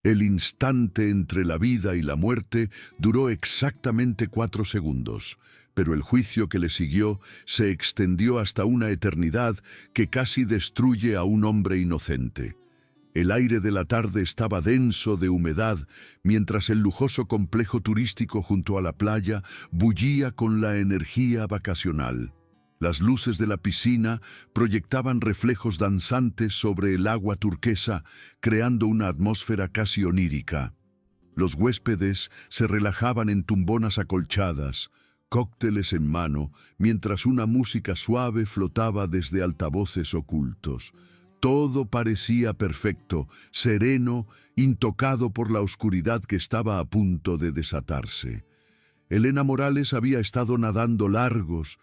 El instante entre la vida y la muerte duró exactamente 4 segundos, pero el juicio que le siguió se extendió hasta una eternidad que casi destruye a un hombre inocente. El aire de la tarde estaba denso de humedad, mientras el lujoso complejo turístico junto a la playa bullía con la energía vacacional. Las luces de la piscina proyectaban reflejos danzantes sobre el agua turquesa, creando una atmósfera casi onírica. Los huéspedes se relajaban en tumbonas acolchadas, cócteles en mano, mientras una música suave flotaba desde altavoces ocultos. Todo parecía perfecto, sereno, intocado por la oscuridad que estaba a punto de desatarse. Elena Morales había estado nadando largos,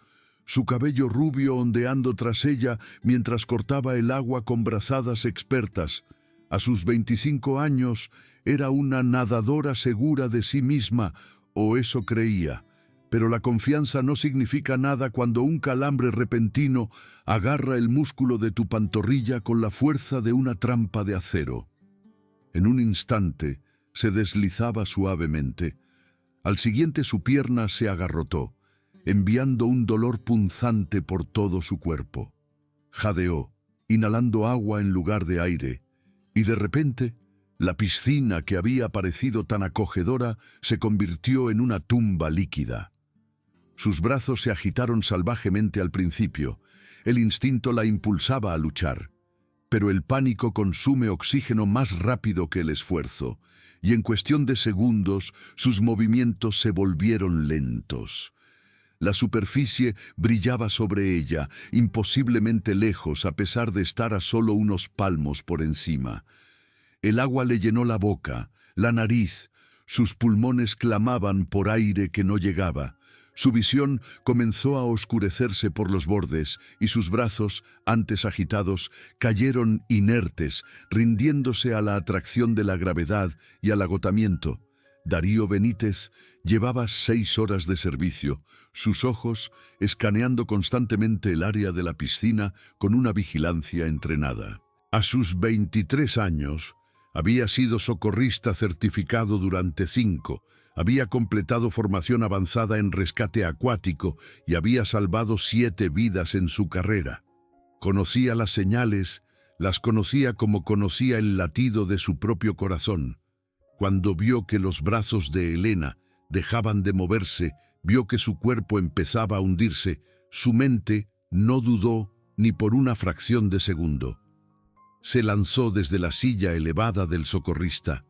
su cabello rubio ondeando tras ella mientras cortaba el agua con brazadas expertas. A sus 25 años era una nadadora segura de sí misma, o eso creía. Pero la confianza no significa nada cuando un calambre repentino agarra el músculo de tu pantorrilla con la fuerza de una trampa de acero. En un instante se deslizaba suavemente. Al siguiente su pierna se agarrotó, enviando un dolor punzante por todo su cuerpo. Jadeó, inhalando agua en lugar de aire, y de repente, la piscina que había parecido tan acogedora se convirtió en una tumba líquida. Sus brazos se agitaron salvajemente al principio. El instinto la impulsaba a luchar. Pero el pánico consume oxígeno más rápido que el esfuerzo, y en cuestión de segundos sus movimientos se volvieron lentos. La superficie brillaba sobre ella, imposiblemente lejos a pesar de estar a solo unos palmos por encima. El agua le llenó la boca, la nariz, sus pulmones clamaban por aire que no llegaba. Su visión comenzó a oscurecerse por los bordes y sus brazos, antes agitados, cayeron inertes, rindiéndose a la atracción de la gravedad y al agotamiento. Darío Benítez llevaba 6 horas de servicio, sus ojos escaneando constantemente el área de la piscina con una vigilancia entrenada. A sus 23 años, había sido socorrista certificado durante 5, había completado formación avanzada en rescate acuático y había salvado 7 vidas en su carrera. Conocía las señales, las conocía como conocía el latido de su propio corazón. Cuando vio que los brazos de Elena dejaban de moverse, vio que su cuerpo empezaba a hundirse, su mente no dudó ni por una fracción de segundo. Se lanzó desde la silla elevada del socorrista,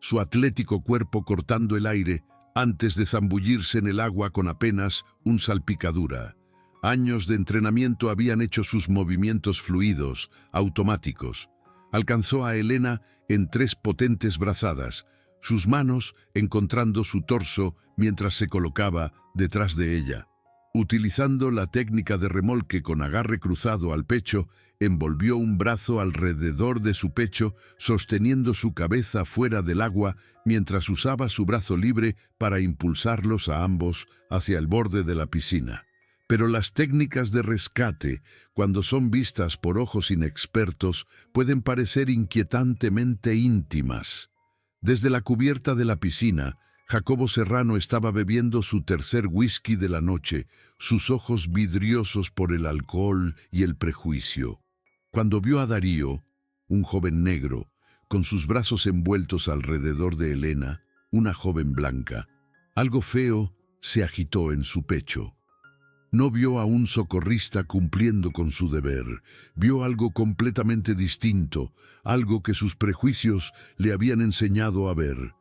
su atlético cuerpo cortando el aire antes de zambullirse en el agua con apenas un salpicadura. Años de entrenamiento habían hecho sus movimientos fluidos, automáticos. Alcanzó a Elena en 3 potentes brazadas, sus manos encontrando su torso mientras se colocaba detrás de ella. Utilizando la técnica de remolque con agarre cruzado al pecho, envolvió un brazo alrededor de su pecho, sosteniendo su cabeza fuera del agua mientras usaba su brazo libre para impulsarlos a ambos hacia el borde de la piscina. Pero las técnicas de rescate, cuando son vistas por ojos inexpertos, pueden parecer inquietantemente íntimas. Desde la cubierta de la piscina, Jacobo Serrano estaba bebiendo su tercer whisky de la noche, sus ojos vidriosos por el alcohol y el prejuicio. Cuando vio a Darío, un joven negro, con sus brazos envueltos alrededor de Elena, una joven blanca, algo feo se agitó en su pecho. No vio a un socorrista cumpliendo con su deber, vio algo completamente distinto, algo que sus prejuicios le habían enseñado a ver.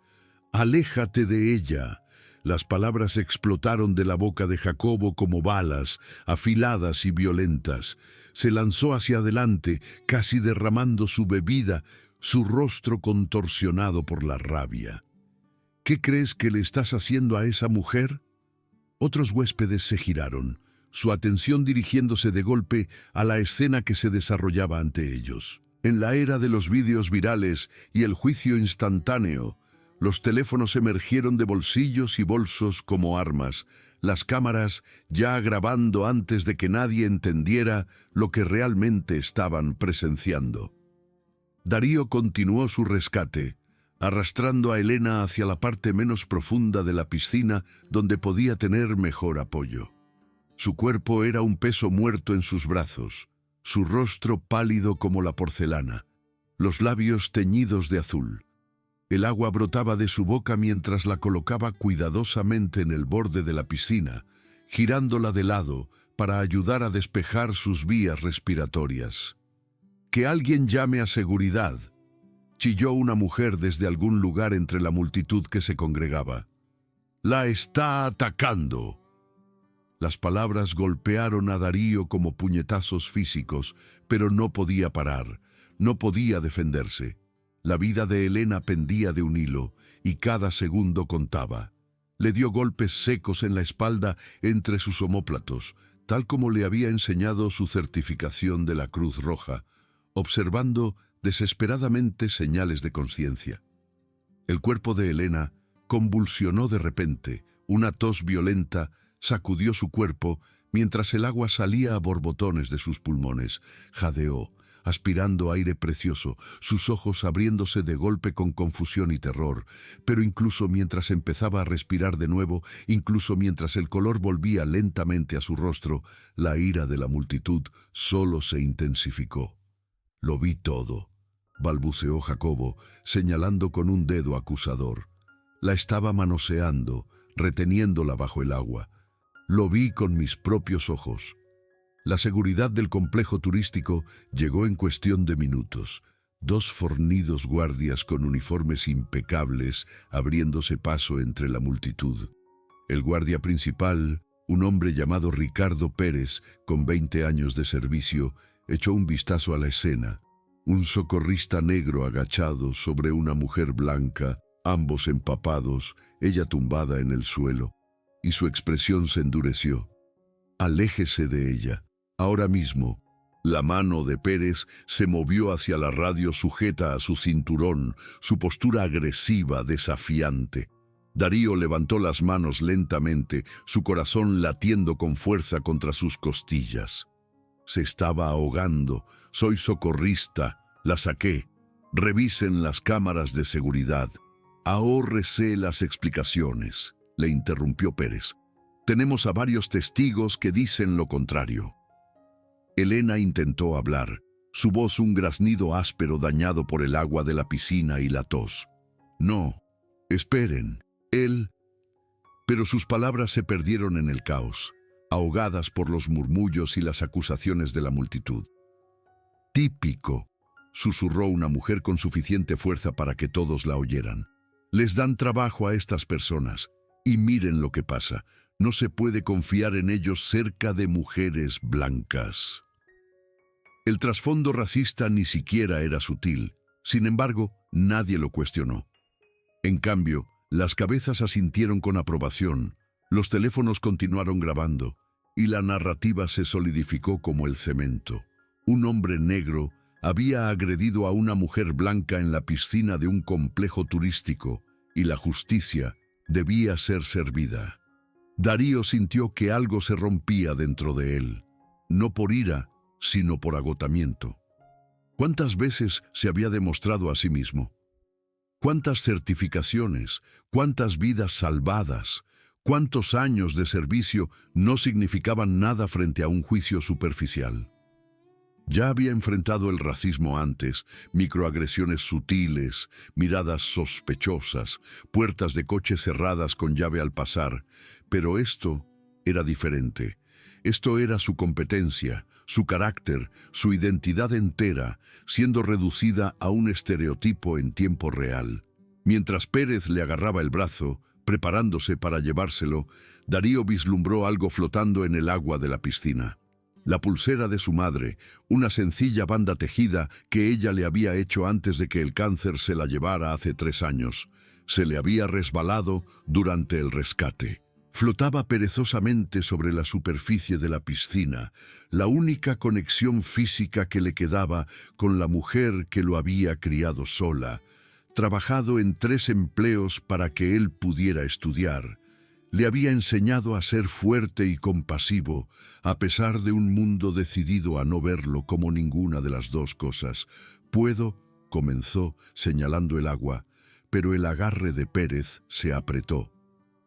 «Aléjate de ella». Las palabras explotaron de la boca de Jacobo como balas, afiladas y violentas. Se lanzó hacia adelante, casi derramando su bebida, su rostro contorsionado por la rabia. «¿Qué crees que le estás haciendo a esa mujer?» Otros huéspedes se giraron, su atención dirigiéndose de golpe a la escena que se desarrollaba ante ellos. En la era de los vídeos virales y el juicio instantáneo, los teléfonos emergieron de bolsillos y bolsos como armas, las cámaras ya grabando antes de que nadie entendiera lo que realmente estaban presenciando. Darío continuó su rescate, arrastrando a Elena hacia la parte menos profunda de la piscina donde podía tener mejor apoyo. Su cuerpo era un peso muerto en sus brazos, su rostro pálido como la porcelana, los labios teñidos de azul. El agua brotaba de su boca mientras la colocaba cuidadosamente en el borde de la piscina, girándola de lado para ayudar a despejar sus vías respiratorias. «¡Que alguien llame a seguridad!», chilló una mujer desde algún lugar entre la multitud que se congregaba. «¡La está atacando!». Las palabras golpearon a Darío como puñetazos físicos, pero no podía parar, no podía defenderse. La vida de Elena pendía de un hilo, y cada segundo contaba. Le dio golpes secos en la espalda entre sus omóplatos, tal como le había enseñado su certificación de la Cruz Roja, observando desesperadamente señales de conciencia. El cuerpo de Elena convulsionó de repente, una tos violenta sacudió su cuerpo mientras el agua salía a borbotones de sus pulmones. Jadeó, aspirando aire precioso, sus ojos abriéndose de golpe con confusión y terror. Pero incluso mientras empezaba a respirar de nuevo, incluso mientras el color volvía lentamente a su rostro, la ira de la multitud solo se intensificó. «Lo vi todo», balbuceó Jacobo, señalando con un dedo acusador. La estaba manoseando, reteniéndola bajo el agua. «Lo vi con mis propios ojos». La seguridad del complejo turístico llegó en cuestión de minutos. 2 fornidos guardias con uniformes impecables abriéndose paso entre la multitud. El guardia principal, un hombre llamado Ricardo Pérez, con 20 años de servicio, echó un vistazo a la escena. Un socorrista negro agachado sobre una mujer blanca, ambos empapados, ella tumbada en el suelo, y su expresión se endureció. «Aléjese de ella, ahora mismo». La mano de Pérez se movió hacia la radio sujeta a su cinturón, su postura agresiva, desafiante. Darío levantó las manos lentamente, su corazón latiendo con fuerza contra sus costillas. Se estaba ahogando. «Soy socorrista, la saqué. Revisen las cámaras de seguridad». «Ahórrese las explicaciones», le interrumpió Pérez. «Tenemos a varios testigos que dicen lo contrario». Elena intentó hablar, su voz un graznido áspero dañado por el agua de la piscina y la tos. «No, esperen, él...». Pero sus palabras se perdieron en el caos, ahogadas por los murmullos y las acusaciones de la multitud. «Típico», susurró una mujer con suficiente fuerza para que todos la oyeran. «Les dan trabajo a estas personas, y miren lo que pasa. No se puede confiar en ellos cerca de mujeres blancas». El trasfondo racista ni siquiera era sutil. Sin embargo, nadie lo cuestionó. En cambio, las cabezas asintieron con aprobación, los teléfonos continuaron grabando, y la narrativa se solidificó como el cemento. Un hombre negro había agredido a una mujer blanca en la piscina de un complejo turístico, y la justicia debía ser servida. Darío sintió que algo se rompía dentro de él, no por ira, sino por agotamiento. ¿Cuántas veces se había demostrado a sí mismo? ¿Cuántas certificaciones? ¿Cuántas vidas salvadas? ¿Cuántos años de servicio no significaban nada frente a un juicio superficial? Ya había enfrentado el racismo antes, microagresiones sutiles, miradas sospechosas, puertas de coche cerradas con llave al pasar, pero esto era diferente. Esto era su competencia, su carácter, su identidad entera, siendo reducida a un estereotipo en tiempo real. Mientras Pérez le agarraba el brazo, preparándose para llevárselo, Darío vislumbró algo flotando en el agua de la piscina. La pulsera de su madre, una sencilla banda tejida que ella le había hecho antes de que el cáncer se la llevara hace 3 años. Se le había resbalado durante el rescate. Flotaba perezosamente sobre la superficie de la piscina, la única conexión física que le quedaba con la mujer que lo había criado sola, trabajado en 3 empleos para que él pudiera estudiar. Le había enseñado a ser fuerte y compasivo, a pesar de un mundo decidido a no verlo como ninguna de las 2 cosas. «Puedo», comenzó, señalando el agua, pero el agarre de Pérez se apretó.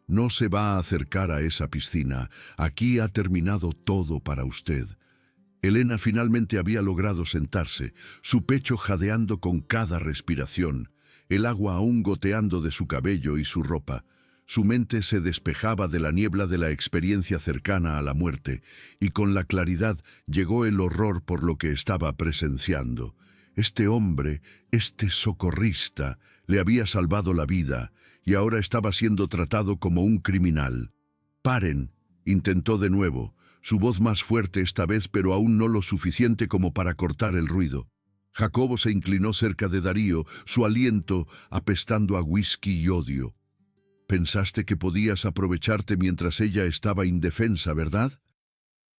No se va a acercar a esa piscina. Aquí ha terminado todo para usted. Elena finalmente había logrado sentarse, su pecho jadeando con cada respiración, el agua aún goteando de su cabello y su ropa. Su mente se despejaba de la niebla de la experiencia cercana a la muerte, y con la claridad llegó el horror por lo que estaba presenciando. Este hombre, este socorrista, le había salvado la vida, y ahora estaba siendo tratado como un criminal. «Paren», intentó de nuevo, su voz más fuerte esta vez, pero aún no lo suficiente como para cortar el ruido. Jacobo se inclinó cerca de Darío, su aliento apestando a whisky y odio. «Pensaste que podías aprovecharte mientras ella estaba indefensa, ¿verdad?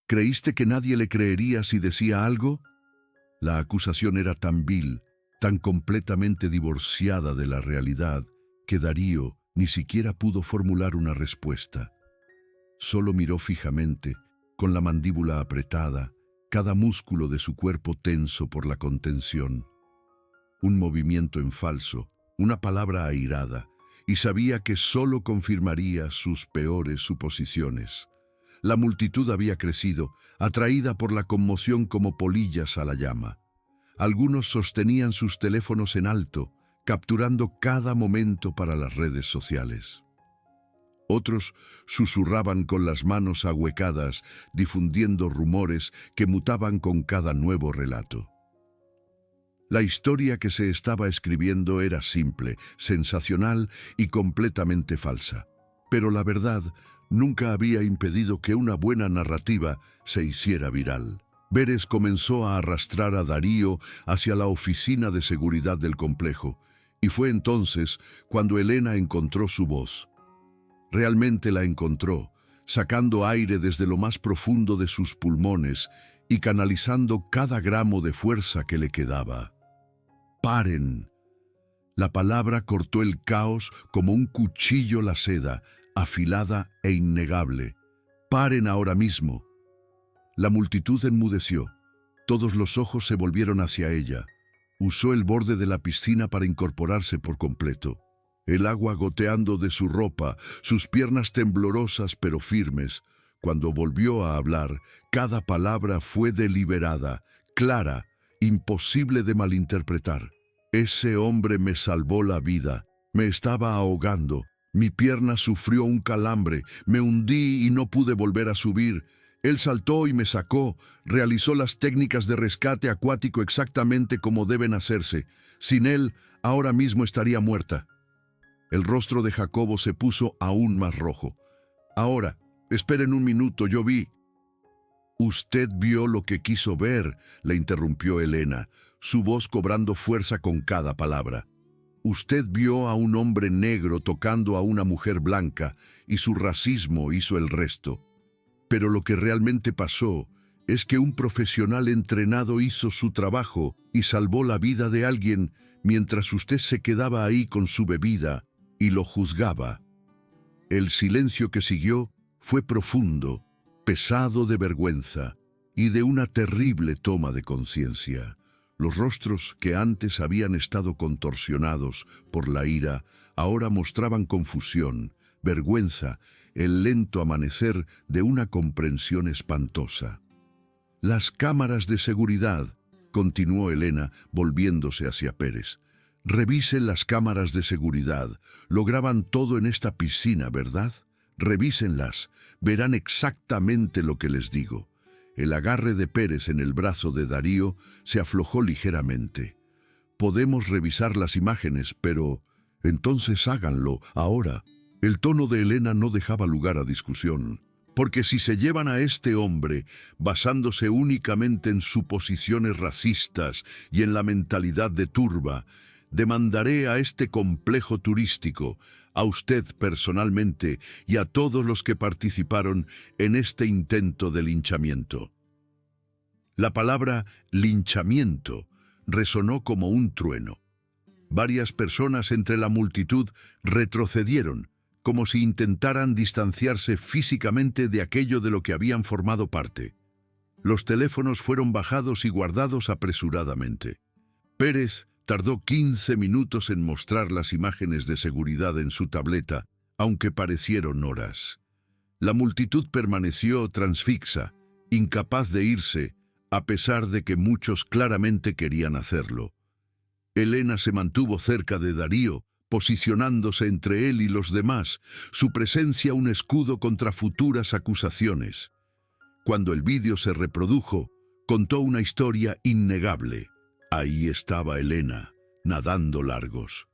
¿Creíste que nadie le creería si decía algo?» La acusación era tan vil, tan completamente divorciada de la realidad, que Darío ni siquiera pudo formular una respuesta. Solo miró fijamente, con la mandíbula apretada, cada músculo de su cuerpo tenso por la contención. Un movimiento en falso, una palabra airada, y sabía que solo confirmaría sus peores suposiciones. La multitud había crecido, atraída por la conmoción como polillas a la llama. Algunos sostenían sus teléfonos en alto, capturando cada momento para las redes sociales. Otros susurraban con las manos ahuecadas, difundiendo rumores que mutaban con cada nuevo relato. La historia que se estaba escribiendo era simple, sensacional y completamente falsa. Pero la verdad nunca había impedido que una buena narrativa se hiciera viral. Pérez comenzó a arrastrar a Darío hacia la oficina de seguridad del complejo, y fue entonces cuando Elena encontró su voz. Realmente la encontró, sacando aire desde lo más profundo de sus pulmones y canalizando cada gramo de fuerza que le quedaba. «Paren». La palabra cortó el caos como un cuchillo la seda, afilada e innegable. «Paren ahora mismo». La multitud enmudeció. Todos los ojos se volvieron hacia ella. Usó el borde de la piscina para incorporarse por completo. El agua goteando de su ropa, sus piernas temblorosas pero firmes. Cuando volvió a hablar, cada palabra fue deliberada, clara, imposible de malinterpretar. «Ese hombre me salvó la vida. Me estaba ahogando. Mi pierna sufrió un calambre. Me hundí y no pude volver a subir. Él saltó y me sacó. Realizó las técnicas de rescate acuático exactamente como deben hacerse. Sin él, ahora mismo estaría muerta». El rostro de Jacobo se puso aún más rojo. «Ahora, esperen un minuto, yo vi». «Usted vio lo que quiso ver», le interrumpió Elena, su voz cobrando fuerza con cada palabra. «Usted vio a un hombre negro tocando a una mujer blanca, y su racismo hizo el resto. Pero lo que realmente pasó es que un profesional entrenado hizo su trabajo y salvó la vida de alguien mientras usted se quedaba ahí con su bebida y lo juzgaba». El silencio que siguió fue profundo, pesado de vergüenza y de una terrible toma de conciencia. Los rostros que antes habían estado contorsionados por la ira ahora mostraban confusión, vergüenza, el lento amanecer de una comprensión espantosa. «Las cámaras de seguridad», continuó Elena, volviéndose hacia Pérez. «Revisen las cámaras de seguridad. Lo graban todo en esta piscina, ¿verdad? Revísenlas. Verán exactamente lo que les digo». El agarre de Pérez en el brazo de Darío se aflojó ligeramente. «Podemos revisar las imágenes, pero...» «Entonces háganlo, ahora». El tono de Elena no dejaba lugar a discusión. «Porque si se llevan a este hombre, basándose únicamente en suposiciones racistas y en la mentalidad de turba, demandaré a este complejo turístico, a usted personalmente y a todos los que participaron en este intento de linchamiento». La palabra linchamiento resonó como un trueno. Varias personas entre la multitud retrocedieron, como si intentaran distanciarse físicamente de aquello de lo que habían formado parte. Los teléfonos fueron bajados y guardados apresuradamente. Pérez Tardó 15 minutos en mostrar las imágenes de seguridad en su tableta, aunque parecieron horas. La multitud permaneció transfixa, incapaz de irse, a pesar de que muchos claramente querían hacerlo. Elena se mantuvo cerca de Darío, posicionándose entre él y los demás, su presencia un escudo contra futuras acusaciones. Cuando el vídeo se reprodujo, contó una historia innegable. Ahí estaba Elena, nadando largos.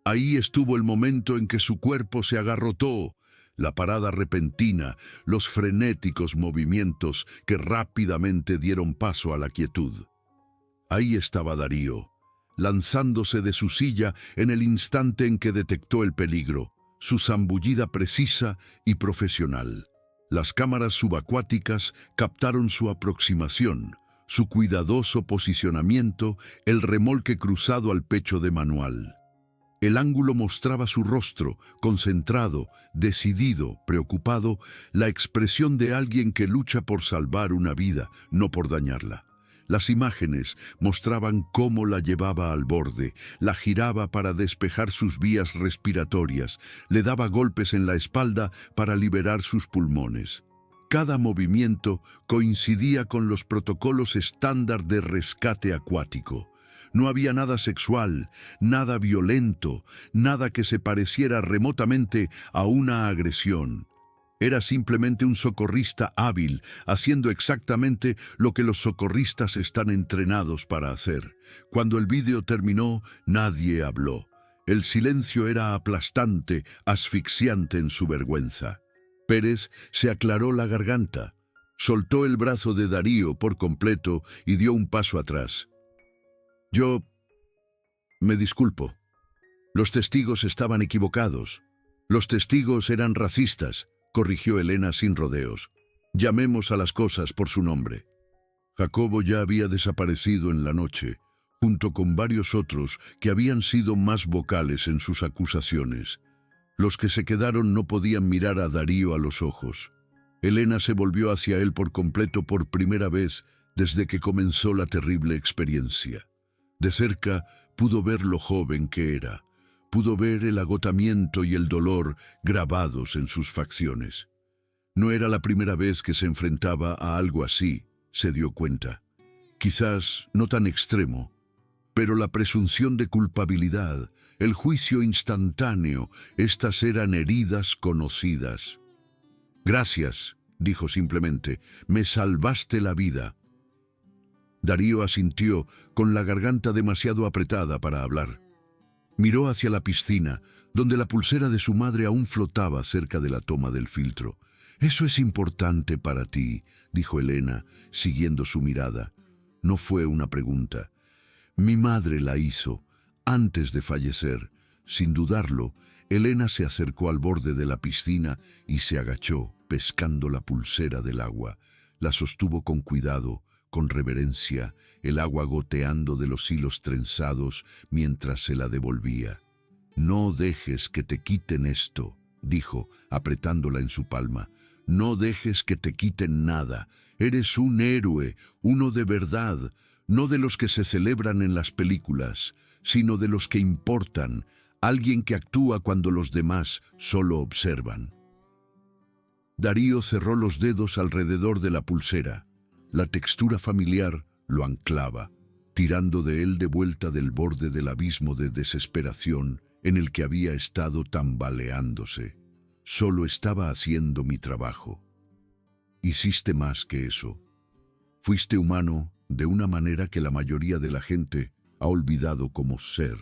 Ahí estuvo el momento en que su cuerpo se agarrotó, la parada repentina, los frenéticos movimientos que rápidamente dieron paso a la quietud. Ahí estaba Darío, lanzándose de su silla en el instante en que detectó el peligro, su zambullida precisa y profesional. Las cámaras subacuáticas captaron su aproximación, su cuidadoso posicionamiento, el remolque cruzado al pecho de Manuel. El ángulo mostraba su rostro, concentrado, decidido, preocupado, la expresión de alguien que lucha por salvar una vida, no por dañarla. Las imágenes mostraban cómo la llevaba al borde, la giraba para despejar sus vías respiratorias, le daba golpes en la espalda para liberar sus pulmones. Cada movimiento coincidía con los protocolos estándar de rescate acuático. No había nada sexual, nada violento, nada que se pareciera remotamente a una agresión. Era simplemente un socorrista hábil, haciendo exactamente lo que los socorristas están entrenados para hacer. Cuando el vídeo terminó, nadie habló. El silencio era aplastante, asfixiante en su vergüenza. Pérez se aclaró la garganta, soltó el brazo de Darío por completo y dio un paso atrás. Yo me disculpo. Los testigos estaban equivocados. Los testigos eran racistas, corrigió Elena sin rodeos. Llamemos a las cosas por su nombre. Jacobo ya había desaparecido en la noche, junto con varios otros que habían sido más vocales en sus acusaciones. Los que se quedaron no podían mirar a Darío a los ojos. Elena se volvió hacia él por completo por primera vez desde que comenzó la terrible experiencia. De cerca pudo ver lo joven que era, pudo ver el agotamiento y el dolor grabados en sus facciones. No era la primera vez que se enfrentaba a algo así, se dio cuenta. Quizás no tan extremo, pero la presunción de culpabilidad, el juicio instantáneo, estas eran heridas conocidas. «Gracias», dijo simplemente, «me salvaste la vida». Darío asintió, con la garganta demasiado apretada para hablar. Miró hacia la piscina, donde la pulsera de su madre aún flotaba cerca de la toma del filtro. «Eso es importante para ti», dijo Elena, siguiendo su mirada. No fue una pregunta. «Mi madre la hizo, antes de fallecer». Sin dudarlo, Elena se acercó al borde de la piscina y se agachó, pescando la pulsera del agua. La sostuvo con cuidado, con reverencia, el agua goteando de los hilos trenzados mientras se la devolvía. «No dejes que te quiten esto», dijo, apretándola en su palma. «No dejes que te quiten nada. Eres un héroe, uno de verdad, no de los que se celebran en las películas, sino de los que importan, alguien que actúa cuando los demás solo observan». Darío cerró los dedos alrededor de la pulsera. La textura familiar lo anclaba, tirando de él de vuelta del borde del abismo de desesperación en el que había estado tambaleándose. «Solo estaba haciendo mi trabajo». «Hiciste más que eso. Fuiste humano de una manera que la mayoría de la gente ha olvidado como ser.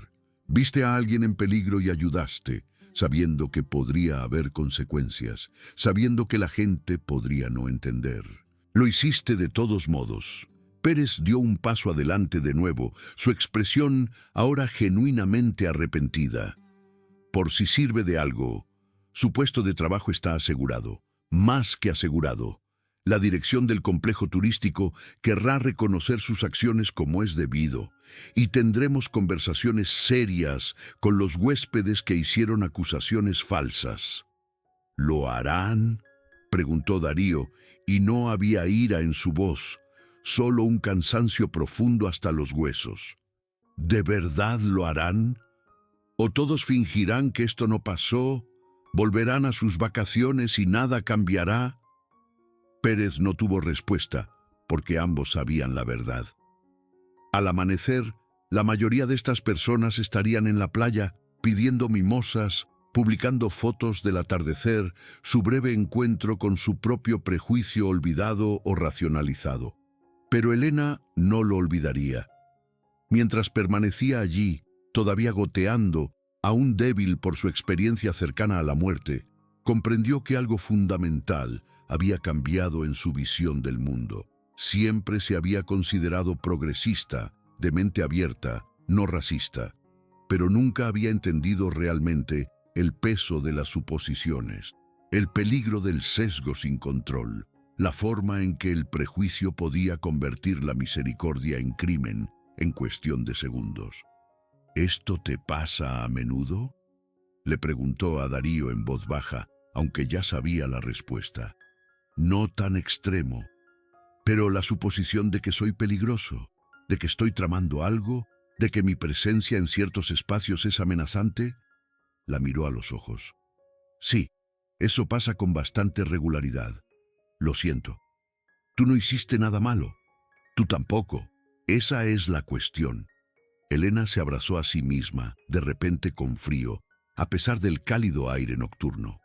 Viste a alguien en peligro y ayudaste, sabiendo que podría haber consecuencias, sabiendo que la gente podría no entender. Lo hiciste de todos modos». Pérez dio un paso adelante de nuevo, su expresión ahora genuinamente arrepentida. «Por si sirve de algo, su puesto de trabajo está asegurado, más que asegurado. La dirección del complejo turístico querrá reconocer sus acciones como es debido, y tendremos conversaciones serias con los huéspedes que hicieron acusaciones falsas». «¿Lo harán?», preguntó Darío, y no había ira en su voz, solo un cansancio profundo hasta los huesos. ¿De verdad lo harán? ¿O todos fingirán que esto no pasó? ¿Volverán a sus vacaciones y nada cambiará? Pérez no tuvo respuesta, porque ambos sabían la verdad. Al amanecer, la mayoría de estas personas estarían en la playa pidiendo mimosas, publicando fotos del atardecer, su breve encuentro con su propio prejuicio olvidado o racionalizado. Pero Elena no lo olvidaría. Mientras permanecía allí, todavía goteando, aún débil por su experiencia cercana a la muerte, comprendió que algo fundamental había cambiado en su visión del mundo. Siempre se había considerado progresista, de mente abierta, no racista, pero nunca había entendido realmente el peso de las suposiciones, el peligro del sesgo sin control, la forma en que el prejuicio podía convertir la misericordia en crimen en cuestión de segundos. ¿Esto te pasa a menudo?, le preguntó a Darío en voz baja, aunque ya sabía la respuesta. No tan extremo, pero la suposición de que soy peligroso, de que estoy tramando algo, de que mi presencia en ciertos espacios es amenazante. La miró a los ojos. Sí, eso pasa con bastante regularidad. Lo siento. Tú no hiciste nada malo. Tú tampoco. Esa es la cuestión. Elena se abrazó a sí misma, de repente con frío, a pesar del cálido aire nocturno.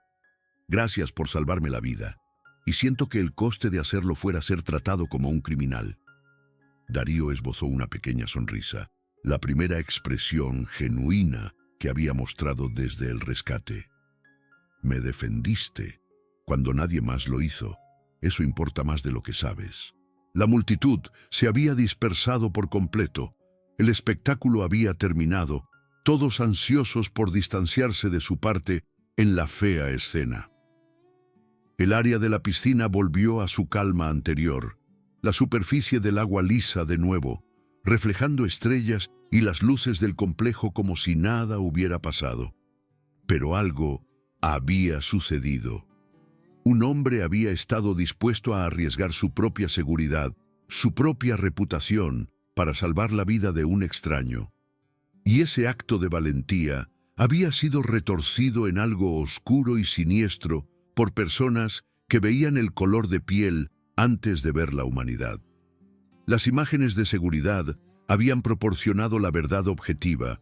Gracias por salvarme la vida. Y siento que el coste de hacerlo fuera ser tratado como un criminal. Darío esbozó una pequeña sonrisa, la primera expresión genuina que había mostrado desde el rescate. Me defendiste cuando nadie más lo hizo. Eso importa más de lo que sabes. La multitud se había dispersado por completo. El espectáculo había terminado, todos ansiosos por distanciarse de su parte en la fea escena. El área de la piscina volvió a su calma anterior, la superficie del agua lisa de nuevo, reflejando estrellas y las luces del complejo como si nada hubiera pasado. Pero algo había sucedido. Un hombre había estado dispuesto a arriesgar su propia seguridad, su propia reputación, para salvar la vida de un extraño. Y ese acto de valentía había sido retorcido en algo oscuro y siniestro por personas que veían el color de piel antes de ver la humanidad. Las imágenes de seguridad habían proporcionado la verdad objetiva,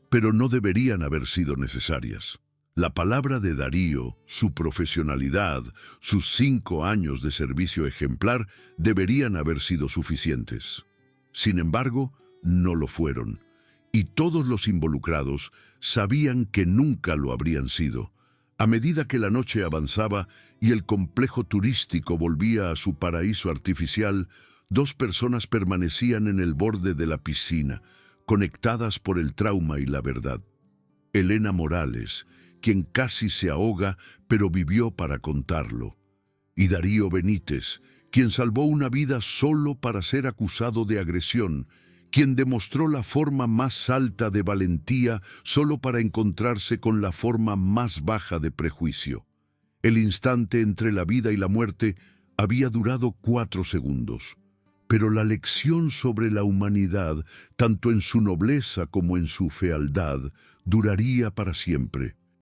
pero no deberían haber sido necesarias. La palabra de Darío, su profesionalidad, sus 5 años de servicio ejemplar deberían haber sido suficientes. Sin embargo, no lo fueron, y todos los involucrados sabían que nunca lo habrían sido. A medida que la noche avanzaba y el complejo turístico volvía a su paraíso artificial, 2 personas permanecían en el borde de la piscina, conectadas por el trauma y la verdad. Elena Morales, quien casi se ahoga, pero vivió para contarlo. Y Darío Benítez, quien salvó una vida solo para ser acusado de agresión, quien demostró la forma más alta de valentía solo para encontrarse con la forma más baja de prejuicio. El instante entre la vida y la muerte había durado 4 segundos, pero la lección sobre la humanidad, tanto en su nobleza como en su fealdad, duraría para siempre.